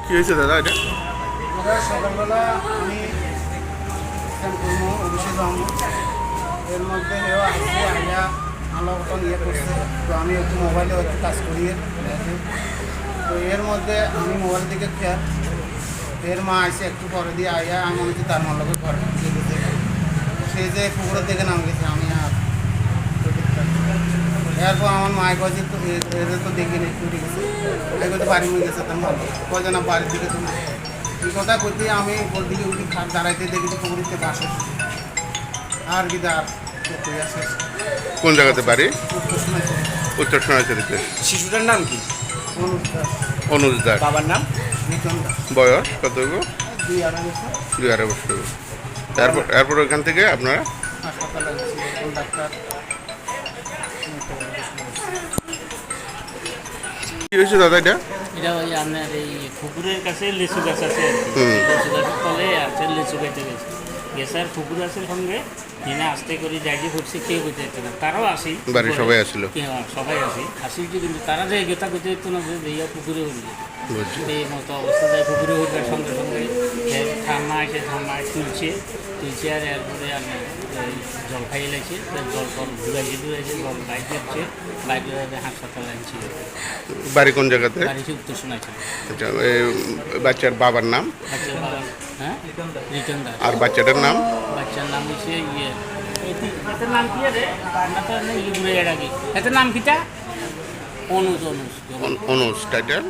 কি হয়েছে দাদা এটা? সকালবেলা আমি অফিসে যাবো, এর মধ্যে এও আসছে আইয়া আমার মতন ইয়ে করছে। তো আমি একটু মোবাইলে একটু কাজ করিয়ে তো এর মধ্যে আমি মোবাইল থেকে খেয়াল এর মা আসে একটু পরে দিয়ে আইয়া আমি মনে হচ্ছে তার মার লোকের ঘরে গেছে। সে যে পুকুরের দিকে নাম গেছে আমি আর এরপর আমার মায় কয়েছে তো এদের তো দেখিনি ছুটে গেছে, এই কথা বাড়ি হয়ে গেছে তার মা কয়ে না বাড়ির দিকে তুমি এই কথা করতে আমি ওর দিকে উঠে খাট দাঁড়াইতে দেখেছি পুকুরিতে বাসে আর কি আর আসে। কোন জায়গাতে বাড়ি? উত্তর সোনাঝুরিতে। শিশুটার নাম কি? অনুজ দাস। বাবার নাম? বয়স কত? 2-2.5 বছর। এরপর ওইখান থেকে আপনারা হাসপাতালে ডাক্তার। কি হয়েছে দাদা এটা? এটা ওই আপনার এই পুকুরের কাছে লিচু গাছ আছে আর কি, লিচু গাছের তলে আছে লিচু গাছে গেছে গেছে আর পুকুর গাছের সঙ্গে কিনে আসতে করে যাই যে ঘুরছে কেউ করতে যেত না, তারাও আসি বাড়ির সবাই আসছিল? সবাই আসি কিন্তু তারা যে গেতা করতে যেত না, যে দেইয়া পুকুরে উঠবে বুঝছি। এই মতো অবস্থা যায় পুকুরে উঠবার সঙ্গে সঙ্গে ঠাম্মা তুলছে আর এরপরে আমি জল খাইয়ে লাগছে, জল ফল ঘুরাইছে জল বাইক দিচ্ছে, বাইক হাসপাতালে আনছিল। বাড়ি কোন জায়গাতে? বাড়িতে উত্তর শোনাচ্ছে। আচ্ছা, বাচ্চার বাবার নাম? বাচ্চার বাবার হ্যাঁ রিটার্ন দাস। আর বাচ্চাটার নাম? বাচ্চার নাম হচ্ছে এটার নাম কি রে? আমরা তো ইয়ে ঘুরে এর আগে এটার নাম কিটা? অনুজ। অনুজ টাইটেল?